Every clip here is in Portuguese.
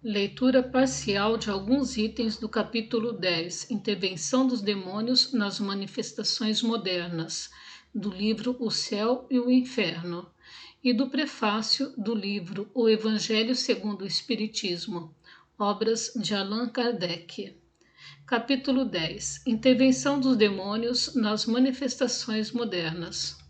Leitura parcial de alguns itens do capítulo 10, Intervenção dos Demônios nas Manifestações Modernas, do livro O Céu e o Inferno, e do prefácio do livro O Evangelho segundo o Espiritismo, obras de Allan Kardec. Capítulo 10, Intervenção dos Demônios nas Manifestações Modernas.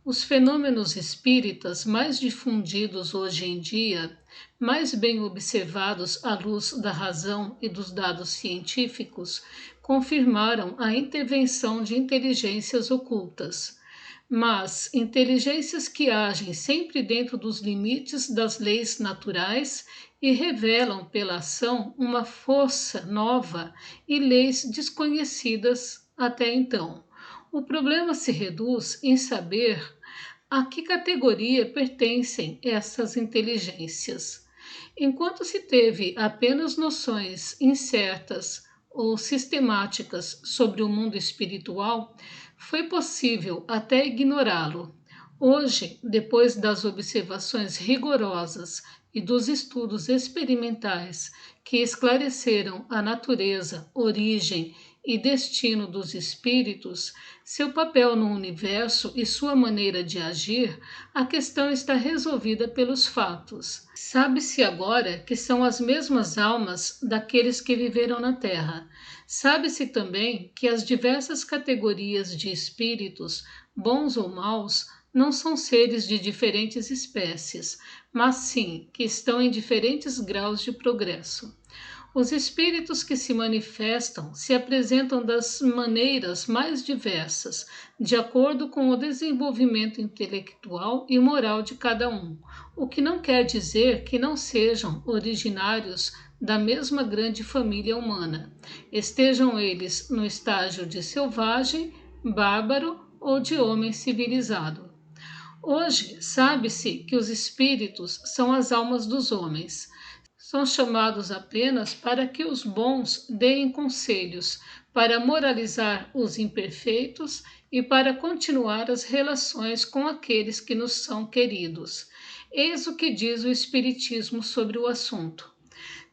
Os fenômenos espíritas mais difundidos hoje em dia, mais bem observados à luz da razão e dos dados científicos, confirmaram a intervenção de inteligências ocultas. Mas inteligências que agem sempre dentro dos limites das leis naturais e revelam pela ação uma força nova e leis desconhecidas até então. O problema se reduz em saber a que categoria pertencem essas inteligências. Enquanto se teve apenas noções incertas ou sistemáticas sobre o mundo espiritual, foi possível até ignorá-lo. Hoje, depois das observações rigorosas e dos estudos experimentais que esclareceram a natureza, origem e destino dos espíritos, seu papel no universo e sua maneira de agir, a questão está resolvida pelos fatos. Sabe-se agora que são as mesmas almas daqueles que viveram na Terra. Sabe-se também que as diversas categorias de espíritos, bons ou maus, não são seres de diferentes espécies, mas sim que estão em diferentes graus de progresso. Os espíritos que se manifestam se apresentam das maneiras mais diversas, de acordo com o desenvolvimento intelectual e moral de cada um, o que não quer dizer que não sejam originários da mesma grande família humana, estejam eles no estágio de selvagem, bárbaro ou de homem civilizado. Hoje, sabe-se que os espíritos são as almas dos homens. São chamados apenas para que os bons deem conselhos, para moralizar os imperfeitos e para continuar as relações com aqueles que nos são queridos. Eis o que diz o Espiritismo sobre o assunto.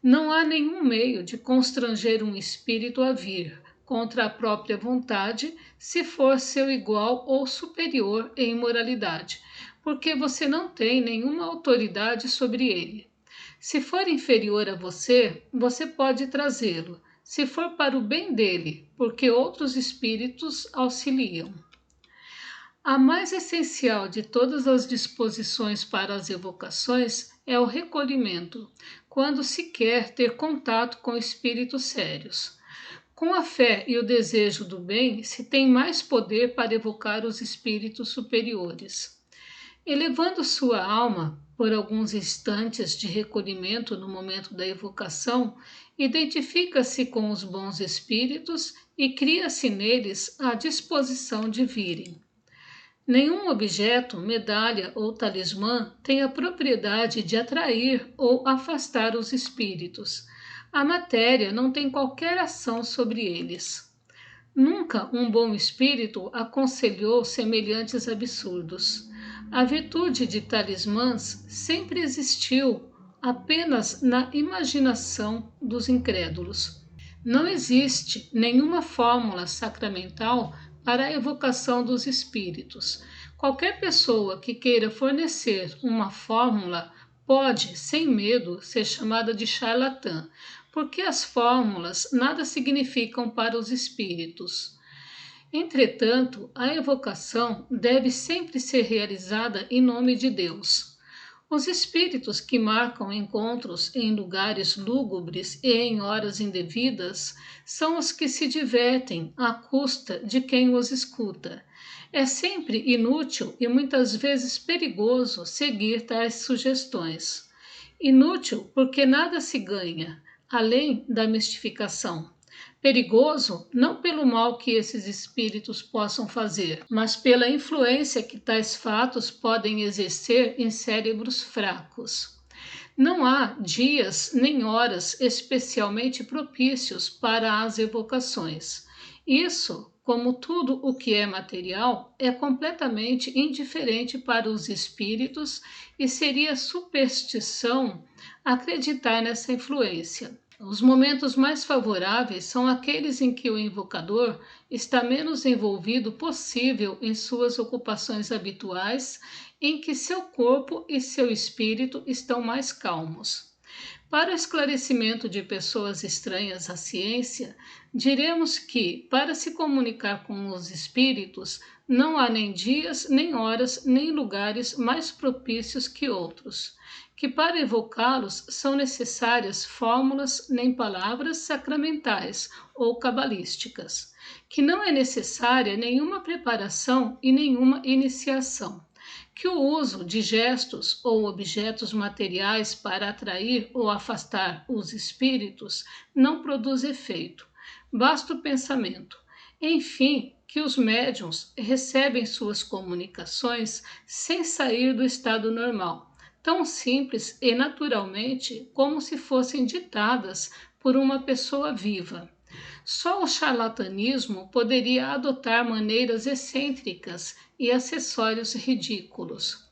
Não há nenhum meio de constranger um espírito a vir, contra a própria vontade, se for seu igual ou superior em moralidade, porque você não tem nenhuma autoridade sobre ele. Se for inferior a você, você pode trazê-lo, se for para o bem dele, porque outros espíritos auxiliam. A mais essencial de todas as disposições para as evocações é o recolhimento, quando se quer ter contato com espíritos sérios. Com a fé e o desejo do bem, se tem mais poder para evocar os espíritos superiores. Elevando sua alma por alguns instantes de recolhimento no momento da evocação, identifica-se com os bons espíritos e cria-se neles a disposição de virem. Nenhum objeto, medalha ou talismã tem a propriedade de atrair ou afastar os espíritos. A matéria não tem qualquer ação sobre eles. Nunca um bom espírito aconselhou semelhantes absurdos. A virtude de talismãs sempre existiu apenas na imaginação dos incrédulos. Não existe nenhuma fórmula sacramental para a evocação dos espíritos. Qualquer pessoa que queira fornecer uma fórmula pode, sem medo, ser chamada de charlatã, porque as fórmulas nada significam para os espíritos. Entretanto, a evocação deve sempre ser realizada em nome de Deus. Os espíritos que marcam encontros em lugares lúgubres e em horas indevidas são os que se divertem à custa de quem os escuta. É sempre inútil e muitas vezes perigoso seguir tais sugestões. Inútil porque nada se ganha, além da mistificação. Perigoso não pelo mal que esses espíritos possam fazer, mas pela influência que tais fatos podem exercer em cérebros fracos. Não há dias nem horas especialmente propícios para as evocações. Isso, como tudo o que é material, é completamente indiferente para os espíritos e seria superstição acreditar nessa influência. Os momentos mais favoráveis são aqueles em que o invocador está menos envolvido possível em suas ocupações habituais, em que seu corpo e seu espírito estão mais calmos. Para o esclarecimento de pessoas estranhas à ciência, diremos que, para se comunicar com os espíritos, não há nem dias, nem horas, nem lugares mais propícios que outros, que para evocá-los são necessárias fórmulas nem palavras sacramentais ou cabalísticas, que não é necessária nenhuma preparação e nenhuma iniciação, que o uso de gestos ou objetos materiais para atrair ou afastar os espíritos não produz efeito, basta o pensamento. Enfim, que os médiuns recebem suas comunicações sem sair do estado normal, tão simples e naturalmente como se fossem ditadas por uma pessoa viva. Só o charlatanismo poderia adotar maneiras excêntricas e acessórios ridículos.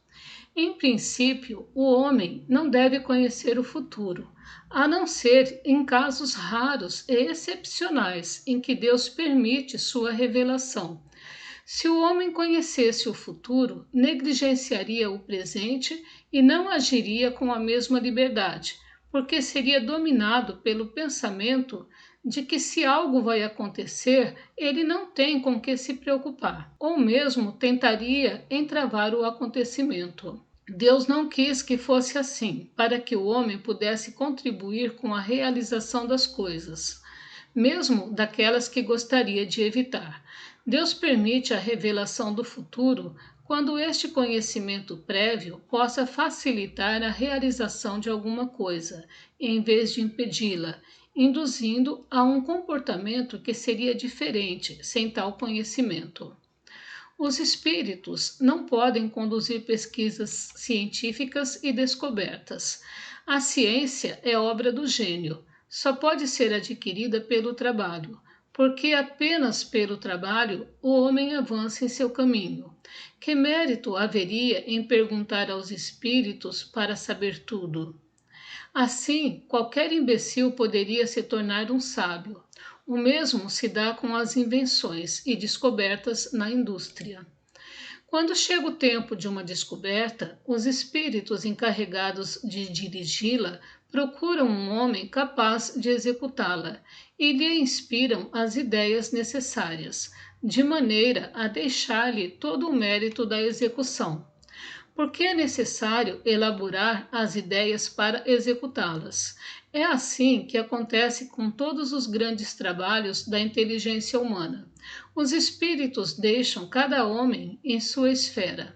Em princípio, o homem não deve conhecer o futuro, a não ser em casos raros e excepcionais em que Deus permite sua revelação. Se o homem conhecesse o futuro, negligenciaria o presente e não agiria com a mesma liberdade, porque seria dominado pelo pensamento de que se algo vai acontecer, ele não tem com que se preocupar, ou mesmo tentaria entravar o acontecimento. Deus não quis que fosse assim, para que o homem pudesse contribuir com a realização das coisas, mesmo daquelas que gostaria de evitar. Deus permite a revelação do futuro quando este conhecimento prévio possa facilitar a realização de alguma coisa, em vez de impedi-la, induzindo a um comportamento que seria diferente sem tal conhecimento. Os espíritos não podem conduzir pesquisas científicas e descobertas. A ciência é obra do gênio, só pode ser adquirida pelo trabalho, porque apenas pelo trabalho o homem avança em seu caminho. Que mérito haveria em perguntar aos espíritos para saber tudo? Assim, qualquer imbecil poderia se tornar um sábio. O mesmo se dá com as invenções e descobertas na indústria. Quando chega o tempo de uma descoberta, os espíritos encarregados de dirigi-la procuram um homem capaz de executá-la e lhe inspiram as ideias necessárias, de maneira a deixar-lhe todo o mérito da execução, porque é necessário elaborar as ideias para executá-las. É assim que acontece com todos os grandes trabalhos da inteligência humana. Os espíritos deixam cada homem em sua esfera.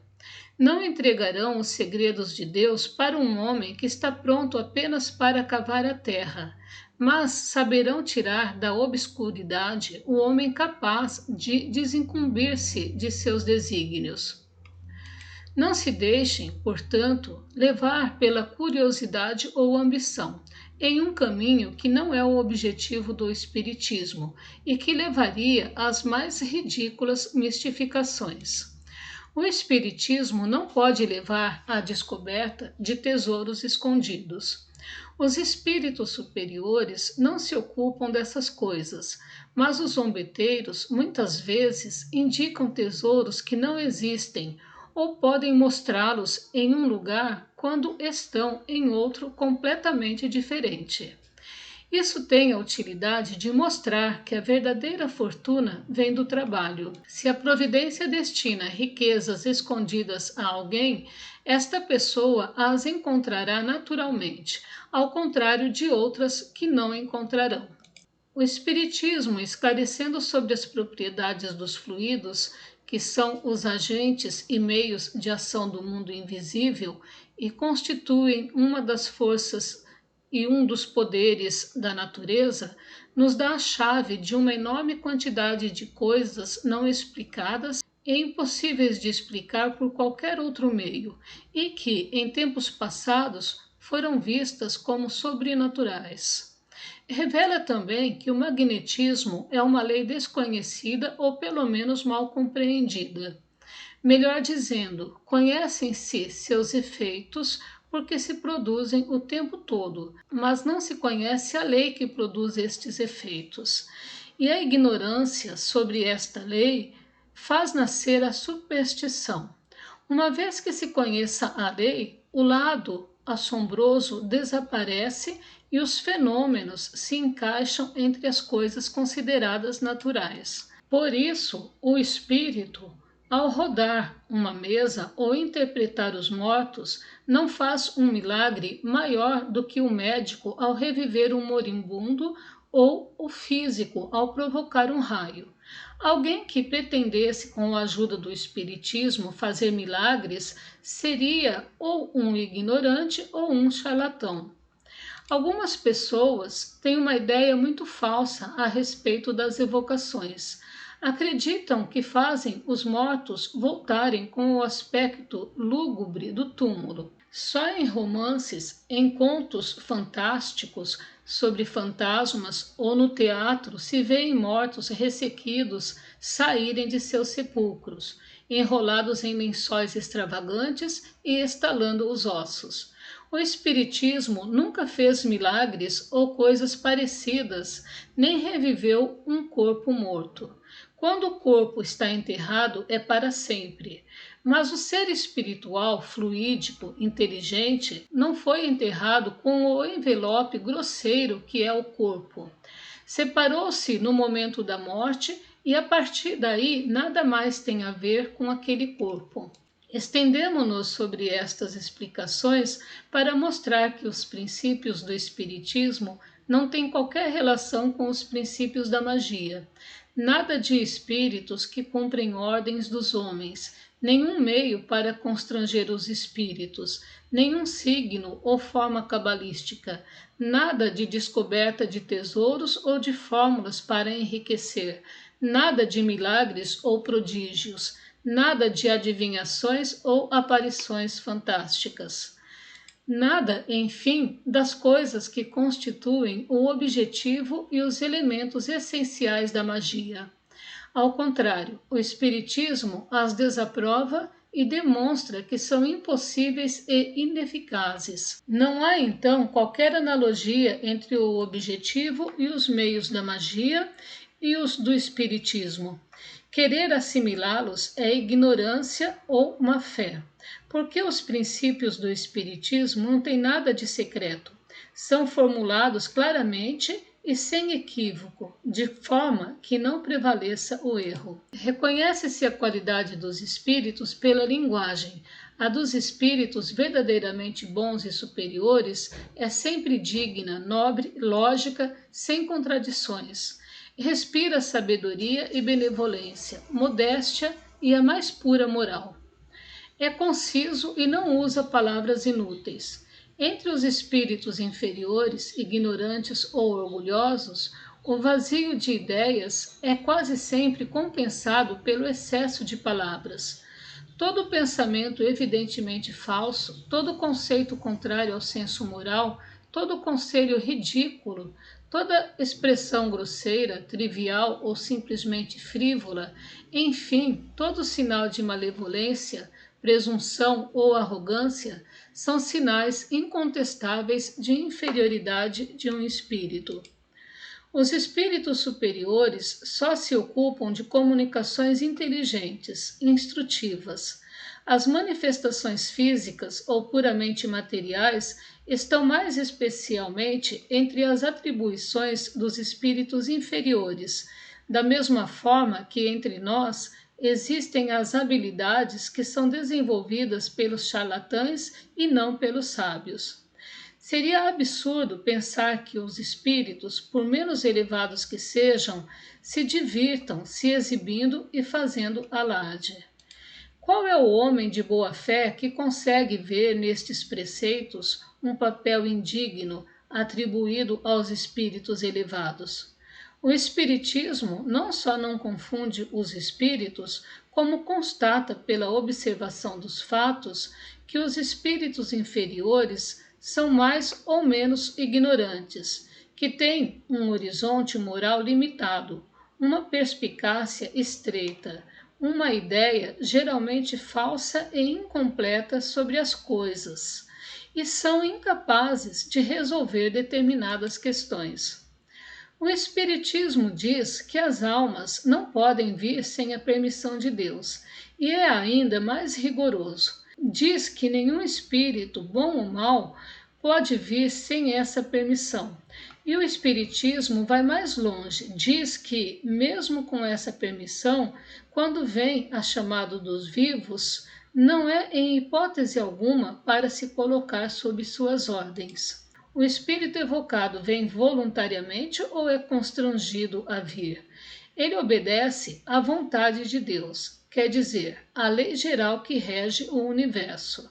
Não entregarão os segredos de Deus para um homem que está pronto apenas para cavar a terra, mas saberão tirar da obscuridade o homem capaz de desincumbir-se de seus desígnios. Não se deixem, portanto, levar pela curiosidade ou ambição em um caminho que não é o objetivo do Espiritismo e que levaria às mais ridículas mistificações. O Espiritismo não pode levar à descoberta de tesouros escondidos. Os espíritos superiores não se ocupam dessas coisas, mas os zombeteiros muitas vezes indicam tesouros que não existem ou podem mostrá-los em um lugar quando estão em outro completamente diferente. Isso tem a utilidade de mostrar que a verdadeira fortuna vem do trabalho. Se a providência destina riquezas escondidas a alguém, esta pessoa as encontrará naturalmente, ao contrário de outras que não encontrarão. O Espiritismo, esclarecendo sobre as propriedades dos fluidos, que são os agentes e meios de ação do mundo invisível e constituem uma das forças e um dos poderes da natureza, nos dá a chave de uma enorme quantidade de coisas não explicadas e impossíveis de explicar por qualquer outro meio, e que, em tempos passados, foram vistas como sobrenaturais. Revela também que o magnetismo é uma lei desconhecida ou pelo menos mal compreendida. Melhor dizendo, conhecem-se seus efeitos porque se produzem o tempo todo, mas não se conhece a lei que produz estes efeitos. E a ignorância sobre esta lei faz nascer a superstição. Uma vez que se conheça a lei, o lado assombroso desaparece e os fenômenos se encaixam entre as coisas consideradas naturais. Por isso, o espírito, ao rodar uma mesa ou interpretar os mortos, não faz um milagre maior do que o médico ao reviver um moribundo ou o físico ao provocar um raio. Alguém que pretendesse, com a ajuda do espiritismo, fazer milagres seria ou um ignorante ou um charlatão. Algumas pessoas têm uma ideia muito falsa a respeito das evocações. Acreditam que fazem os mortos voltarem com o aspecto lúgubre do túmulo. Só em romances, em contos fantásticos sobre fantasmas ou no teatro se vêem mortos ressequidos saírem de seus sepulcros, enrolados em lençóis extravagantes e estalando os ossos. O Espiritismo nunca fez milagres ou coisas parecidas, nem reviveu um corpo morto. Quando o corpo está enterrado, é para sempre. Mas o ser espiritual, fluídico, inteligente, não foi enterrado com o envelope grosseiro que é o corpo. Separou-se no momento da morte e a partir daí nada mais tem a ver com aquele corpo. Estendemo-nos sobre estas explicações para mostrar que os princípios do Espiritismo não têm qualquer relação com os princípios da magia. Nada de espíritos que cumprem ordens dos homens, nenhum meio para constranger os espíritos, nenhum signo ou forma cabalística, nada de descoberta de tesouros ou de fórmulas para enriquecer, nada de milagres ou prodígios, nada de adivinhações ou aparições fantásticas. Nada, enfim, das coisas que constituem o objetivo e os elementos essenciais da magia. Ao contrário, o Espiritismo as desaprova e demonstra que são impossíveis e ineficazes. Não há então qualquer analogia entre o objetivo e os meios da magia e os do Espiritismo. Querer assimilá-los é ignorância ou má fé, porque os princípios do Espiritismo não têm nada de secreto, são formulados claramente e sem equívoco, de forma que não prevaleça o erro. Reconhece-se a qualidade dos espíritos pela linguagem. A dos espíritos verdadeiramente bons e superiores é sempre digna, nobre, lógica, sem contradições. Respira sabedoria e benevolência, modéstia e a mais pura moral. É conciso e não usa palavras inúteis. Entre os espíritos inferiores, ignorantes ou orgulhosos, o vazio de ideias é quase sempre compensado pelo excesso de palavras. Todo pensamento evidentemente falso, todo conceito contrário ao senso moral, todo conselho ridículo, toda expressão grosseira, trivial ou simplesmente frívola, enfim, todo sinal de malevolência, presunção ou arrogância, são sinais incontestáveis de inferioridade de um espírito. Os espíritos superiores só se ocupam de comunicações inteligentes, instrutivas. As manifestações físicas ou puramente materiais estão mais especialmente entre as atribuições dos espíritos inferiores, da mesma forma que entre nós existem as habilidades que são desenvolvidas pelos charlatães e não pelos sábios. Seria absurdo pensar que os espíritos, por menos elevados que sejam, se divirtam se exibindo e fazendo alarde. Qual é o homem de boa fé que consegue ver nestes preceitos um papel indigno atribuído aos espíritos elevados? O Espiritismo não só não confunde os espíritos, como constata pela observação dos fatos que os espíritos inferiores são mais ou menos ignorantes, que tem um horizonte moral limitado, uma perspicácia estreita, uma ideia geralmente falsa e incompleta sobre as coisas, e são incapazes de resolver determinadas questões. O Espiritismo diz que as almas não podem vir sem a permissão de Deus, e é ainda mais rigoroso. Diz que nenhum espírito, bom ou mau, pode vir sem essa permissão. E o Espiritismo vai mais longe, diz que, mesmo com essa permissão, quando vem a chamado dos vivos, não é em hipótese alguma para se colocar sob suas ordens. O espírito evocado vem voluntariamente ou é constrangido a vir? Ele obedece à vontade de Deus, quer dizer, à lei geral que rege o universo.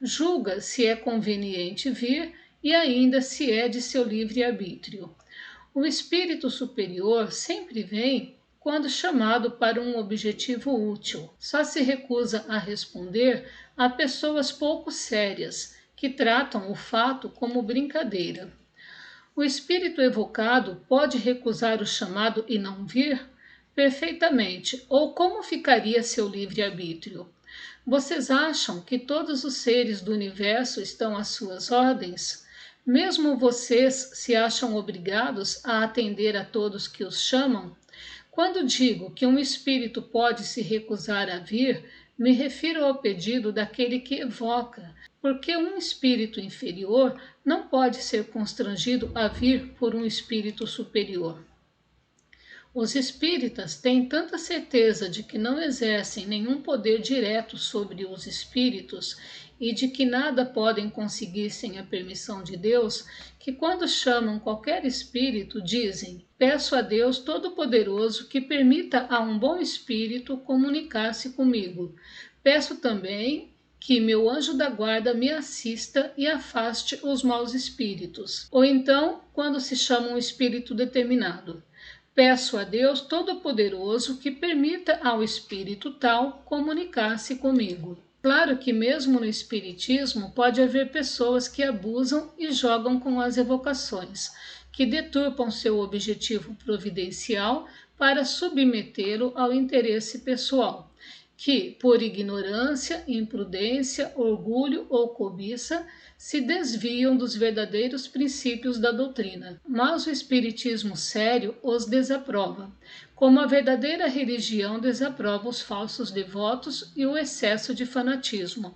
Julga se é conveniente vir e ainda se é de seu livre-arbítrio. O espírito superior sempre vem quando chamado para um objetivo útil. Só se recusa a responder a pessoas pouco sérias, que tratam o fato como brincadeira. O espírito evocado pode recusar o chamado e não vir? Perfeitamente. Ou como ficaria seu livre-arbítrio? Vocês acham que todos os seres do universo estão às suas ordens? Mesmo vocês se acham obrigados a atender a todos que os chamam? Quando digo que um espírito pode se recusar a vir, me refiro ao pedido daquele que evoca, porque um espírito inferior não pode ser constrangido a vir por um espírito superior. Os espíritas têm tanta certeza de que não exercem nenhum poder direto sobre os espíritos e de que nada podem conseguir sem a permissão de Deus, que quando chamam qualquer espírito dizem: peço a Deus Todo-Poderoso que permita a um bom espírito comunicar-se comigo. Peço também que meu anjo da guarda me assista e afaste os maus espíritos. Ou então, quando se chama um espírito determinado: peço a Deus Todo-Poderoso que permita ao espírito tal comunicar-se comigo. Claro que mesmo no espiritismo pode haver pessoas que abusam e jogam com as evocações, que deturpam seu objetivo providencial para submetê-lo ao interesse pessoal, que, por ignorância, imprudência, orgulho ou cobiça, se desviam dos verdadeiros princípios da doutrina. Mas o espiritismo sério os desaprova, como a verdadeira religião desaprova os falsos devotos e o excesso de fanatismo.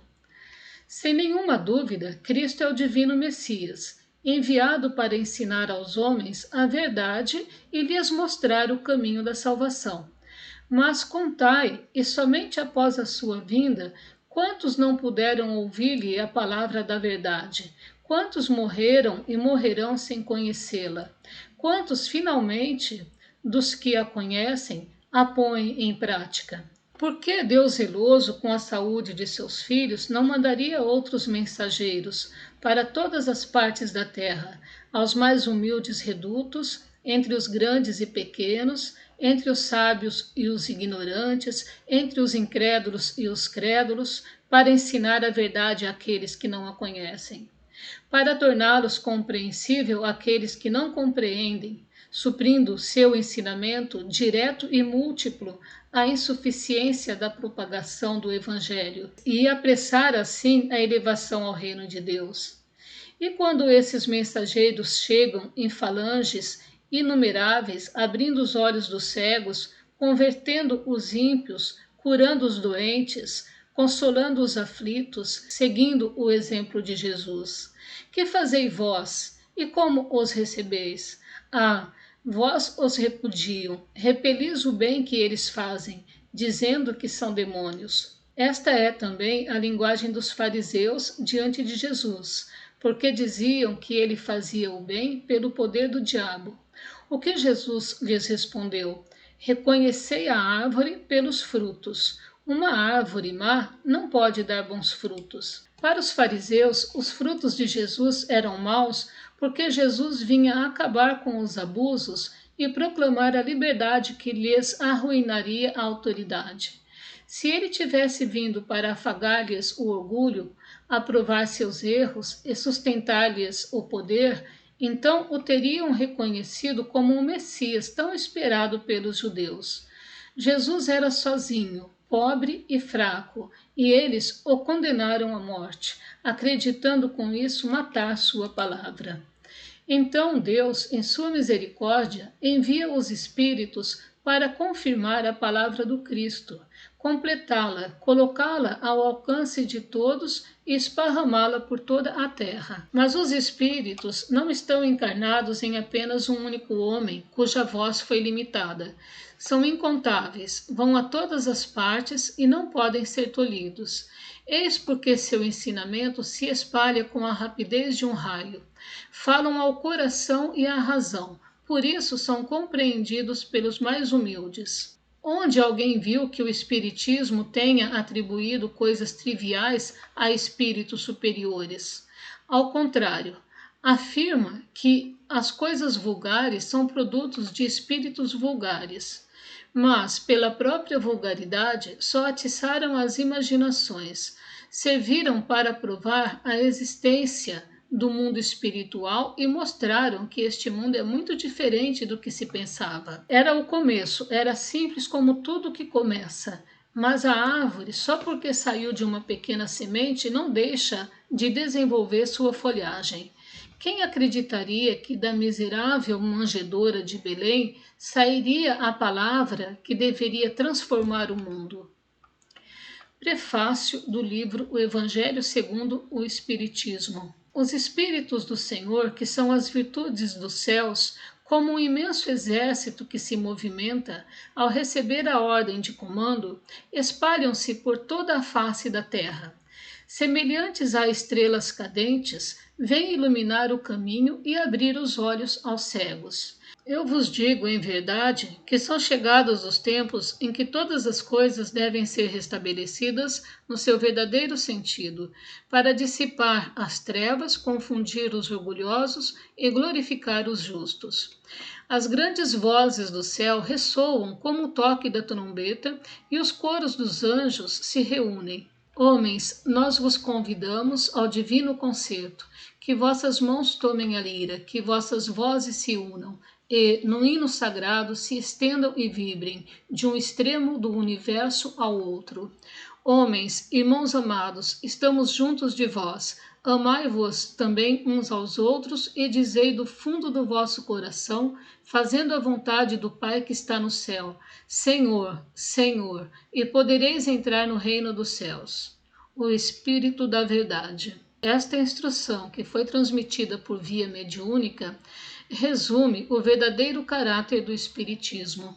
Sem nenhuma dúvida, Cristo é o divino Messias, enviado para ensinar aos homens a verdade e lhes mostrar o caminho da salvação. Mas contai, e somente após a sua vinda, quantos não puderam ouvir-lhe a palavra da verdade? Quantos morreram e morrerão sem conhecê-la? Quantos, finalmente, dos que a conhecem, a põem em prática? Por que Deus, zeloso com a saúde de seus filhos, não mandaria outros mensageiros para todas as partes da terra, aos mais humildes redutos, entre os grandes e pequenos, entre os sábios e os ignorantes, entre os incrédulos e os crédulos, para ensinar a verdade àqueles que não a conhecem, para torná-los compreensível àqueles que não compreendem, suprindo seu ensinamento direto e múltiplo a insuficiência da propagação do Evangelho e apressar assim a elevação ao reino de Deus. E quando esses mensageiros chegam em falanges inumeráveis, abrindo os olhos dos cegos, convertendo os ímpios, curando os doentes, consolando os aflitos, seguindo o exemplo de Jesus. Que fazei vós, e como os recebeis? Ah, vós os repudiam, repelis o bem que eles fazem, dizendo que são demônios. Esta é também a linguagem dos fariseus diante de Jesus, porque diziam que ele fazia o bem pelo poder do diabo. O que Jesus lhes respondeu? Reconhecei a árvore pelos frutos. Uma árvore má não pode dar bons frutos. Para os fariseus, os frutos de Jesus eram maus porque Jesus vinha acabar com os abusos e proclamar a liberdade que lhes arruinaria a autoridade. Se ele tivesse vindo para afagar-lhes o orgulho, aprovar seus erros e sustentar-lhes o poder, Então o teriam reconhecido como o Messias tão esperado pelos judeus. Jesus era sozinho, pobre e fraco, e eles o condenaram à morte, acreditando com isso matar sua palavra. Então Deus, em sua misericórdia, envia os Espíritos para confirmar a palavra do Cristo, completá-la, colocá-la ao alcance de todos e esparramá-la por toda a terra. Mas os Espíritos não estão encarnados em apenas um único homem, cuja voz foi limitada. São incontáveis, vão a todas as partes e não podem ser tolhidos. Eis porque seu ensinamento se espalha com a rapidez de um raio. Falam ao coração e à razão, por isso são compreendidos pelos mais humildes. Onde alguém viu que o Espiritismo tenha atribuído coisas triviais a espíritos superiores? Ao contrário, afirma que as coisas vulgares são produtos de espíritos vulgares. Mas, pela própria vulgaridade, só atiçaram as imaginações, serviram para provar a existência do mundo espiritual e mostraram que este mundo é muito diferente do que se pensava. Era o começo, era simples como tudo que começa, mas a árvore, só porque saiu de uma pequena semente, não deixa de desenvolver sua folhagem. Quem acreditaria que da miserável manjedoura de Belém sairia a palavra que deveria transformar o mundo? Prefácio do livro O Evangelho segundo o Espiritismo. Os Espíritos do Senhor, que são as virtudes dos céus, como um imenso exército que se movimenta, ao receber a ordem de comando, espalham-se por toda a face da terra. Semelhantes a estrelas cadentes, vêm iluminar o caminho e abrir os olhos aos cegos. Eu vos digo, em verdade, que são chegados os tempos em que todas as coisas devem ser restabelecidas no seu verdadeiro sentido, para dissipar as trevas, confundir os orgulhosos e glorificar os justos. As grandes vozes do céu ressoam como o toque da trombeta e os coros dos anjos se reúnem. Homens, nós vos convidamos ao divino concerto, que vossas mãos tomem a lira, que vossas vozes se unam, e, no hino sagrado, se estendam e vibrem, de um extremo do universo ao outro. Homens, irmãos amados, estamos juntos de vós. Amai-vos também uns aos outros e dizei do fundo do vosso coração, fazendo a vontade do Pai que está no céu: Senhor, Senhor, e podereis entrar no reino dos céus. O Espírito da Verdade. Esta instrução, que foi transmitida por via mediúnica, resume o verdadeiro caráter do Espiritismo.